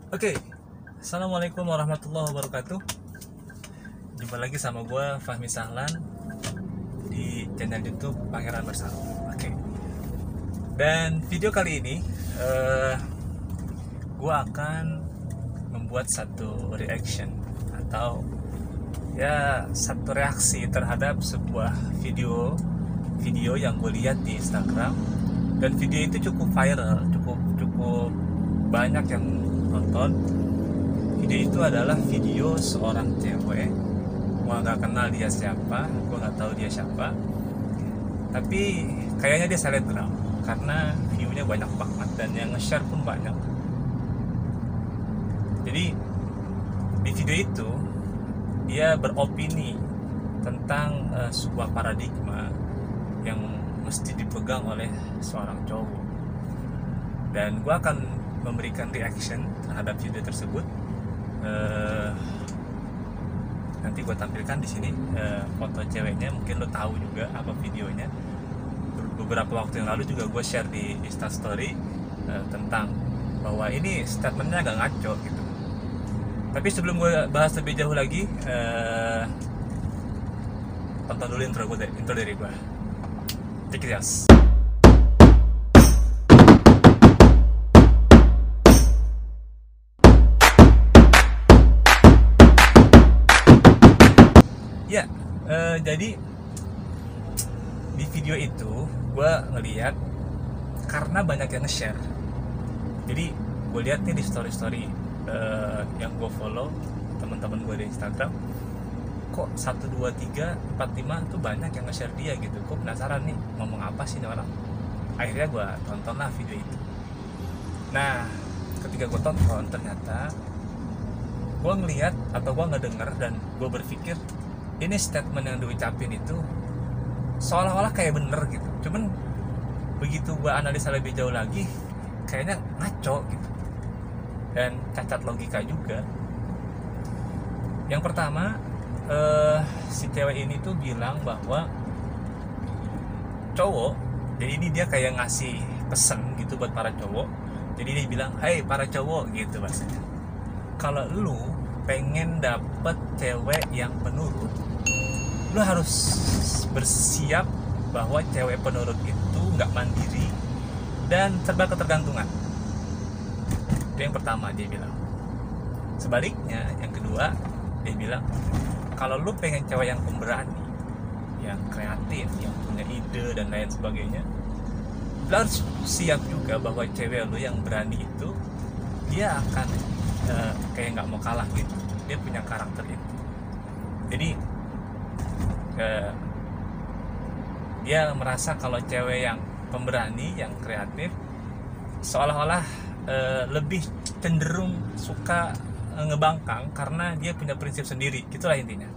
Oke, Assalamualaikum warahmatullahi wabarakatuh. Jumpa lagi sama gue Fahmi Sahlan di channel YouTube Pangeran Bersatu. Oke, dan video kali ini gue akan membuat satu reaction atau ya satu reaksi terhadap sebuah video yang gue lihat di Instagram, dan video itu cukup viral, cukup banyak yang nonton. Video itu adalah video seorang cewek, gua nggak kenal dia siapa, gua nggak tahu dia siapa, tapi kayaknya dia selebgram karena view-nya banyak banget dan yang nge-share pun banyak. Jadi di video itu dia beropini tentang sebuah paradigma yang mesti dipegang oleh seorang cowok, dan gua akan memberikan reaction terhadap video tersebut. Nanti gue tampilkan di sini foto ceweknya, mungkin lo tahu juga apa videonya. Beberapa waktu yang lalu juga gue share di Instastory tentang bahwa ini statementnya agak ngaco gitu. Tapi sebelum gue bahas lebih jauh lagi, tonton dulu intro dari gue. Take it yes. Ya, jadi di video itu gue ngeliat karena banyak yang nge-share. Jadi gue lihat nih di story yang gue follow teman-teman gue di Instagram, kok 1, 2, 3, 4, 5 tuh banyak yang nge-share dia gitu. Gue penasaran nih ngomong apa sih nih orang. Akhirnya gue tontonlah video itu. Nah, ketika gue tonton ternyata gue ngeliat atau gue ngedenger dan gue berpikir ini statement yang diucapin itu seolah-olah kayak bener gitu. Cuman begitu gue analisa lebih jauh lagi, kayaknya ngaco gitu, dan cacat logika juga. Yang pertama, si cewek ini tuh bilang bahwa cowok, jadi ini dia kayak ngasih pesen gitu buat para cowok. Jadi dia bilang, "Hai para cowok," gitu bahasanya. Kalau lu pengen dapet cewek yang penurut, lu harus bersiap bahwa cewek penurut itu nggak mandiri dan serba ketergantungan. Itu yang pertama dia bilang. Sebaliknya, yang kedua dia bilang, kalau lu pengen cewek yang pemberani, yang kreatif, yang punya ide dan lain sebagainya, lu harus siap juga bahwa cewek lu yang berani itu dia akan kayak nggak mau kalah gitu. Dia punya karakter itu. Jadi dia merasa kalau cewek yang pemberani, yang kreatif, seolah-olah lebih cenderung suka ngebangkang karena dia punya prinsip sendiri, gitulah intinya.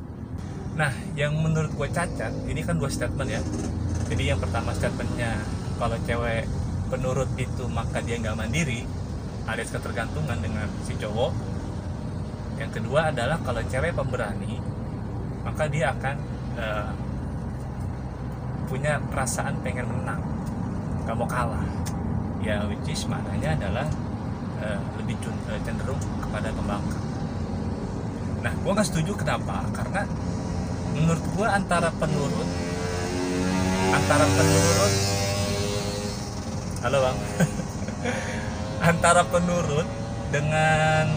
Nah, yang menurut gue cacat, ini kan 2 statement ya. Jadi yang pertama statementnya, kalau cewek penurut itu maka dia nggak mandiri, alias ketergantungan dengan si cowok. Yang kedua adalah kalau cewek pemberani, maka dia akan punya perasaan pengen menang, gak mau kalah ya, which is maknanya adalah lebih cenderung kepada pembangkang. Nah, gue gak setuju. Kenapa? Karena menurut gue antara penurut halo bang antara penurut dengan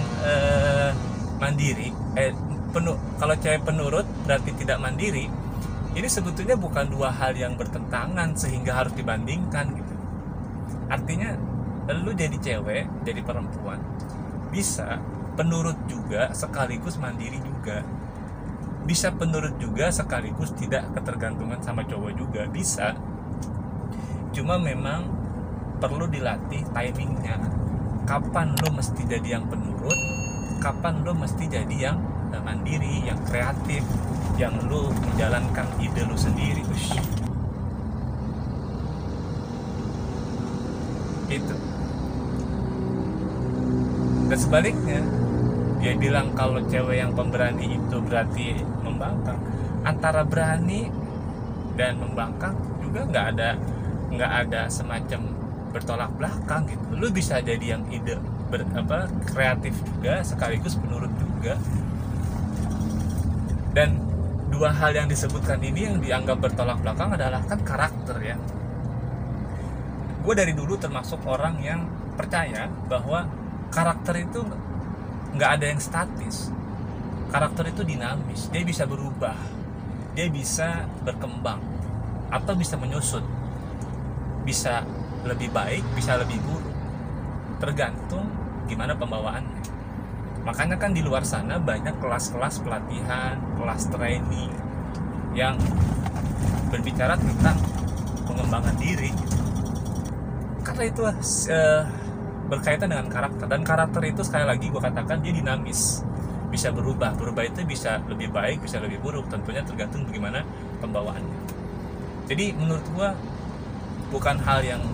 mandiri, kalau cewek penurut berarti tidak mandiri, ini sebetulnya bukan 2 hal yang bertentangan sehingga harus dibandingkan gitu. Artinya lu jadi cewek, jadi perempuan, bisa penurut juga sekaligus mandiri juga, bisa penurut juga sekaligus tidak ketergantungan sama cowok juga bisa. Cuma memang perlu dilatih timingnya, kapan lu mesti jadi yang penurut, kapan lu mesti jadi yang mandiri, yang kreatif, yang lu menjalankan ide lu sendiri. Gitu. Dan sebaliknya, dia bilang kalau cewek yang pemberani itu berarti membangkang. Antara berani dan membangkang juga nggak ada semacam bertolak belakang gitu. Lu bisa jadi yang ide kreatif juga sekaligus penurut juga. Dan dua hal yang disebutkan ini yang dianggap bertolak belakang adalah kan karakter ya. Gue dari dulu termasuk orang yang percaya bahwa karakter itu nggak ada yang statis. Karakter itu dinamis, dia bisa berubah, dia bisa berkembang atau bisa menyusut, bisa lebih baik, bisa lebih buruk, tergantung gimana pembawaannya. Makanya kan di luar sana banyak kelas-kelas pelatihan, kelas training yang berbicara tentang pengembangan diri, karena itu berkaitan dengan karakter. Dan karakter itu sekali lagi gue katakan dia dinamis, bisa berubah itu bisa lebih baik, bisa lebih buruk, tentunya tergantung bagaimana pembawaannya. Jadi menurut gue bukan hal yang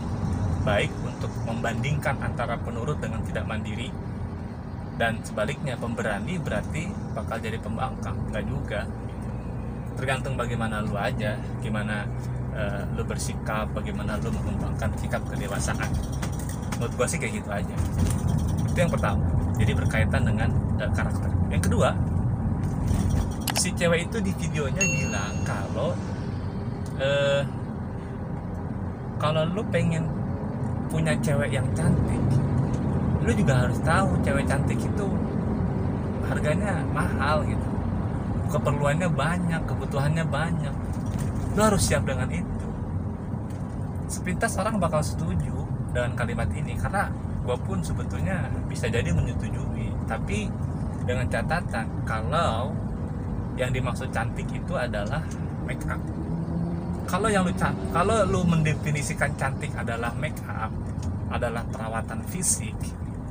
baik untuk membandingkan antara penurut dengan tidak mandiri, dan sebaliknya pemberani berarti bakal jadi pembangkang. Nggak juga, tergantung bagaimana lu aja, gimana lu bersikap, bagaimana lu mengembangkan sikap kedewasaan. Menurut gua sih kayak gitu aja. Itu yang pertama, jadi berkaitan dengan karakter. Yang kedua, si cewek itu di videonya bilang kalau lu pengen punya cewek yang cantik, lu juga harus tahu cewek cantik itu harganya mahal gitu, keperluannya banyak, kebutuhannya banyak. Lu harus siap dengan itu. Sepintas orang bakal setuju dengan kalimat ini, karena gue pun sebetulnya bisa jadi menyetujui, tapi dengan catatan kalau yang dimaksud cantik itu adalah make up. Kalau lu mendefinisikan cantik adalah make up, adalah perawatan fisik,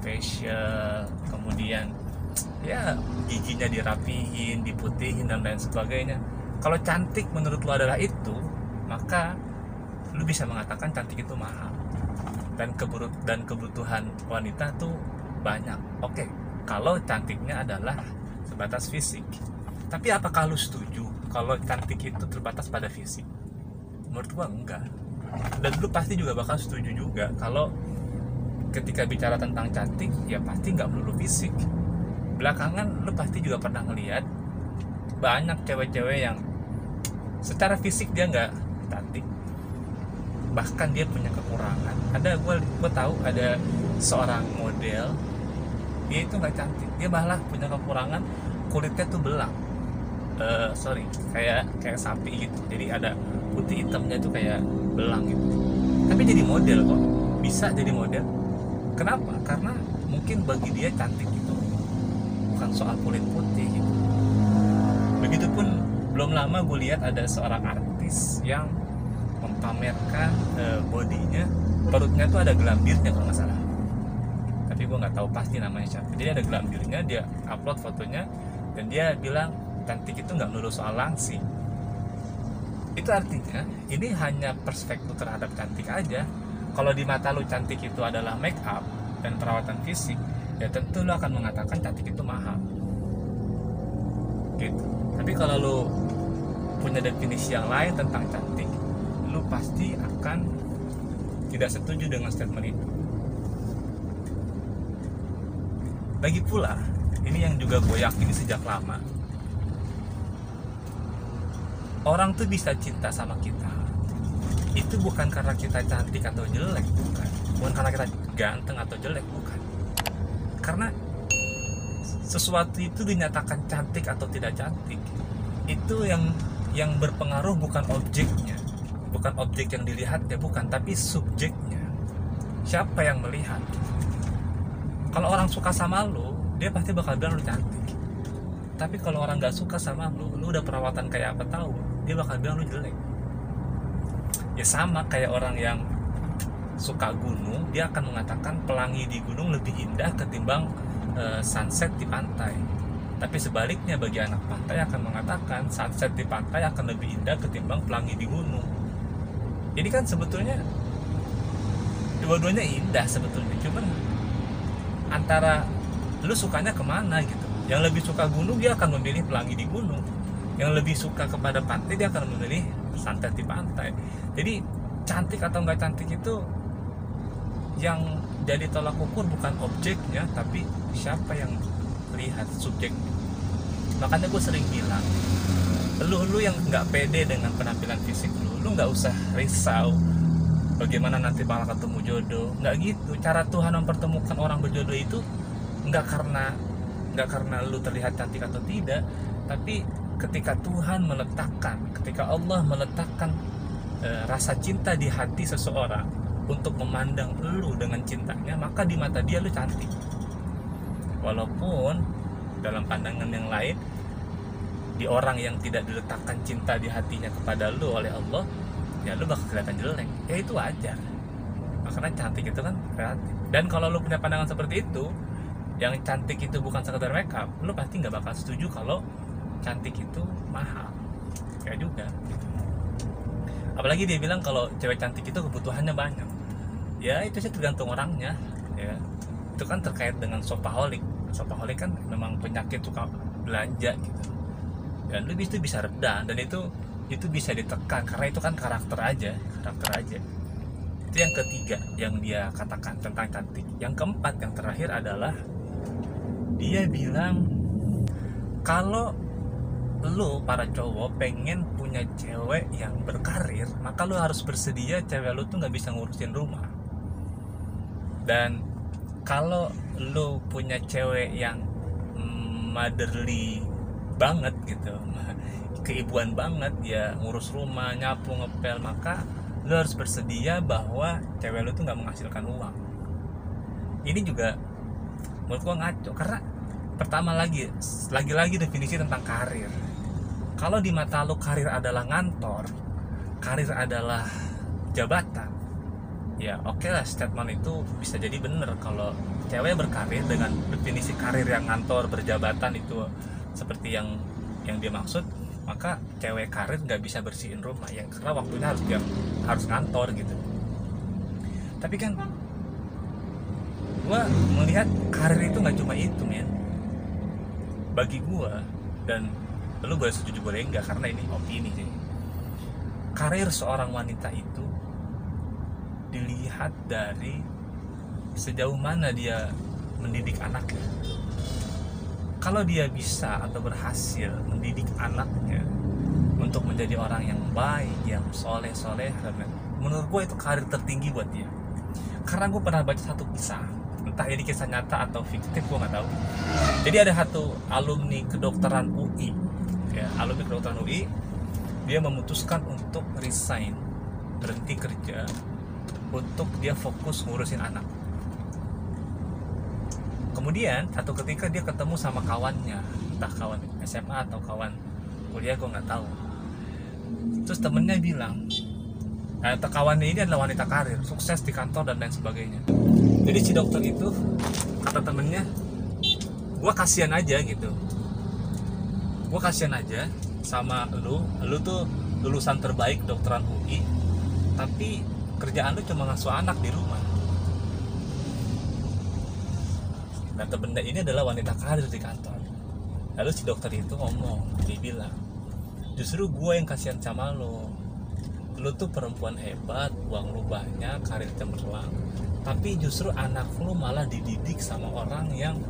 facial, kemudian ya giginya dirapihin, diputihin dan lain sebagainya. Kalau cantik menurut lu adalah itu, maka lu bisa mengatakan cantik itu mahal dan kebutuhan wanita tuh banyak. Oke, kalau cantiknya adalah sebatas fisik. Tapi apakah lu setuju kalau cantik itu terbatas pada fisik? Menurut gua enggak. Dan lu pasti juga bakal setuju juga kalau ketika bicara tentang cantik, ya pasti nggak melulu fisik. Belakangan lu pasti juga pernah ngeliat banyak cewek-cewek yang secara fisik dia nggak cantik, bahkan dia punya kekurangan. Gue tahu ada seorang model, dia itu nggak cantik, dia malah punya kekurangan, kulitnya tuh belang, kayak sapi gitu, jadi ada putih hitamnya tuh kayak belang gitu. Tapi jadi model kok, bisa jadi model. Kenapa? Karena mungkin bagi dia cantik itu bukan soal kulit putih gitu. Begitupun belum lama gue lihat ada seorang artis yang mempamerkan bodinya, perutnya tuh ada gelambirnya kalau nggak salah. Tapi gue nggak tahu pasti namanya siapa. Jadi ada gelambirnya, dia upload fotonya dan dia bilang cantik itu nggak melulu soal langsing. Itu artinya ini hanya perspektif terhadap cantik aja. Kalau di mata lu cantik itu adalah make up dan perawatan fisik, ya tentu lu akan mengatakan cantik itu mahal gitu. Tapi kalau lu punya definisi yang lain tentang cantik, lu pasti akan tidak setuju dengan statement itu. Lagi pula, ini yang juga gue yakini sejak lama, orang tuh bisa cinta sama kita itu bukan karena kita cantik atau jelek, bukan karena kita ganteng atau jelek, bukan. Karena sesuatu itu dinyatakan cantik atau tidak cantik, itu yang berpengaruh bukan objeknya, bukan objek yang dilihatnya, bukan, tapi subjeknya. Siapa yang melihat? Kalau orang suka sama lu, dia pasti bakal bilang lu cantik. Tapi kalau orang nggak suka sama lu udah perawatan kayak apa tahu, dia bakal bilang lu jelek. Ya sama kayak orang yang suka gunung, dia akan mengatakan pelangi di gunung lebih indah ketimbang sunset di pantai. Tapi sebaliknya bagi anak pantai akan mengatakan sunset di pantai akan lebih indah ketimbang pelangi di gunung. Jadi kan sebetulnya dua-duanya indah sebetulnya, cuman antara lu sukanya kemana gitu. Yang lebih suka gunung dia akan memilih pelangi di gunung, yang lebih suka kepada pantai dia akan memilih sunset di pantai. Jadi cantik atau nggak cantik itu yang jadi tolak ukur bukan objeknya, tapi siapa yang lihat, subjek. Makanya gue sering bilang, lu yang nggak pede dengan penampilan fisik lu nggak usah risau bagaimana nanti bakal ketemu jodoh. Nggak gitu. Cara Tuhan mempertemukan orang berjodoh itu nggak karena lu terlihat cantik atau tidak, tapi ketika Tuhan ketika Allah meletakkan rasa cinta di hati seseorang untuk memandang lu dengan cintanya, maka di mata dia lu cantik. Walaupun dalam pandangan yang lain, di orang yang tidak diletakkan cinta di hatinya kepada lu oleh Allah, ya lu bakal kelihatan jelek. Ya itu wajar. Makanya cantik itu kan kreatif. Dan kalau lu punya pandangan seperti itu, yang cantik itu bukan sekedar makeup, lu pasti nggak bakal setuju kalau cantik itu mahal. Kayak juga gitu. Apalagi dia bilang kalau cewek cantik itu kebutuhannya banyak. Ya itu sih tergantung orangnya ya. Itu kan terkait dengan shopaholic. Shopaholic kan memang penyakit suka belanja gitu. Dan lu itu bisa reda, dan itu bisa ditekan karena itu kan karakter aja. Itu yang ketiga yang dia katakan tentang cantik. Yang keempat, yang terakhir adalah dia bilang kalau lu para cowok pengen punya cewek yang berkarir, maka lu harus bersedia cewek lu tuh nggak bisa ngurusin rumah. Dan kalau lu punya cewek yang motherly banget gitu, keibuan banget, ya ngurus rumah, nyapu, ngepel, maka lu harus bersedia bahwa cewek lu tuh nggak menghasilkan uang. Ini juga menurut gua ngaco, karena pertama lagi definisi tentang karir. Kalau di mata lu karir adalah ngantor, karir adalah jabatan, ya oke lah, statement itu bisa jadi bener. Kalau cewek berkarir dengan definisi karir yang ngantor, berjabatan itu seperti yang dia maksud, maka cewek karir nggak bisa bersihin rumah ya, karena waktunya harus ngantor gitu. Tapi kan gua melihat karir itu nggak cuma itu, men. Bagi gua, dan lu boleh setuju boleh enggak karena ini opini sih, karir seorang wanita itu dilihat dari sejauh mana dia mendidik anaknya. Kalau dia bisa atau berhasil mendidik anaknya untuk menjadi orang yang baik, yang soleh, menurut gue itu karir tertinggi buat dia. Karena gue pernah baca satu kisah, entah ini kisah nyata atau fiktif, gue nggak tahu. Jadi ada satu alumni kedokteran UI, dia memutuskan untuk resign, berhenti kerja, untuk dia fokus ngurusin anak. Kemudian satu ketika dia ketemu sama kawannya, entah kawan SMA atau kawan kuliah, gue nggak tahu. Terus temennya bilang, kawannya ini adalah wanita karir, sukses di kantor dan lain sebagainya. Jadi si dokter itu kata temennya, gue kasihan aja gitu, gue kasihan aja sama lu tuh lulusan terbaik kedokteran UI, tapi kerjaan lu cuma ngasuh anak di rumah. Dan temennya ini adalah wanita karir di kantor. Lalu si dokter itu ngomong, dia bilang, justru gue yang kasihan sama lu tuh perempuan hebat, uang lu banyak, karir cemerlang, tapi justru anak lu malah dididik sama orang yang,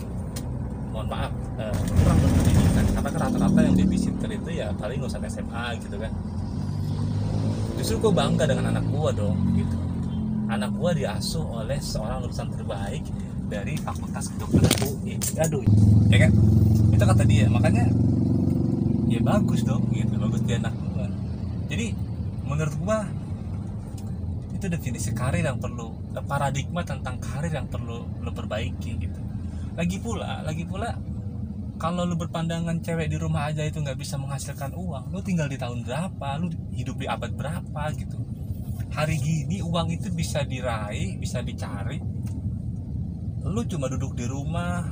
mohon maaf, kurang berpendidikan. Karena rata-rata yang babysitter itu ya paling lulusan SMA gitu kan. Justru gue bangga dengan anak gue dong gitu. Anak gue diasuh oleh seorang lulusan terbaik dari Fakultas Kedokteran UI. Aduh, ya kan? Itu kata dia. Makanya ya bagus dong gitu, bagus dia anak gue. Jadi menurut gue itu definisi karir yang perlu, paradigma tentang karir yang perlu lo perbaiki gitu. Lagi pula kalau lu berpandangan cewek di rumah aja itu nggak bisa menghasilkan uang, lu tinggal di tahun berapa, lu hidup di abad berapa gitu. Hari gini uang itu bisa diraih, bisa dicari, lu cuma duduk di rumah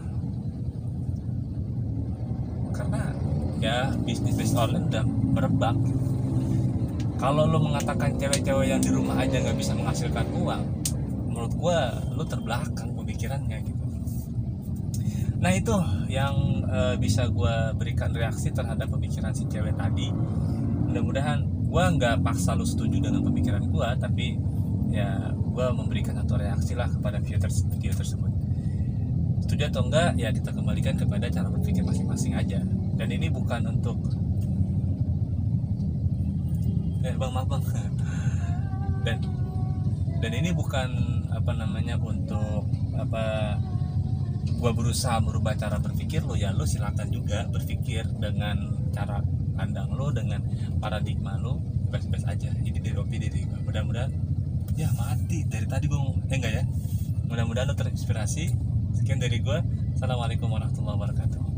karena ya bisnis online udah merebak. Kalau lu mengatakan cewek-cewek yang di rumah aja nggak bisa menghasilkan uang, menurut gua lu terbelakang pemikirannya gitu. Nah itu yang bisa gue berikan reaksi terhadap pemikiran si cewek tadi. Mudah-mudahan gue nggak paksa lu setuju dengan pemikiran gue, tapi ya gue memberikan satu reaksi lah kepada video tersebut. Setuju atau enggak ya kita kembalikan kepada cara berpikir masing-masing aja. Dan ini bukan untuk bang maaf bang dan ini bukan untuk gua berusaha merubah cara berpikir lo. Ya lo silakan juga berpikir dengan cara pandang lo, dengan paradigma lo, bebas-bebas aja. Ini dari opini dari gua. Mudah-mudahan ya mati dari tadi gua enggak ya, mudah-mudahan lo terinspirasi. Sekian dari gua. Assalamualaikum warahmatullahi wabarakatuh.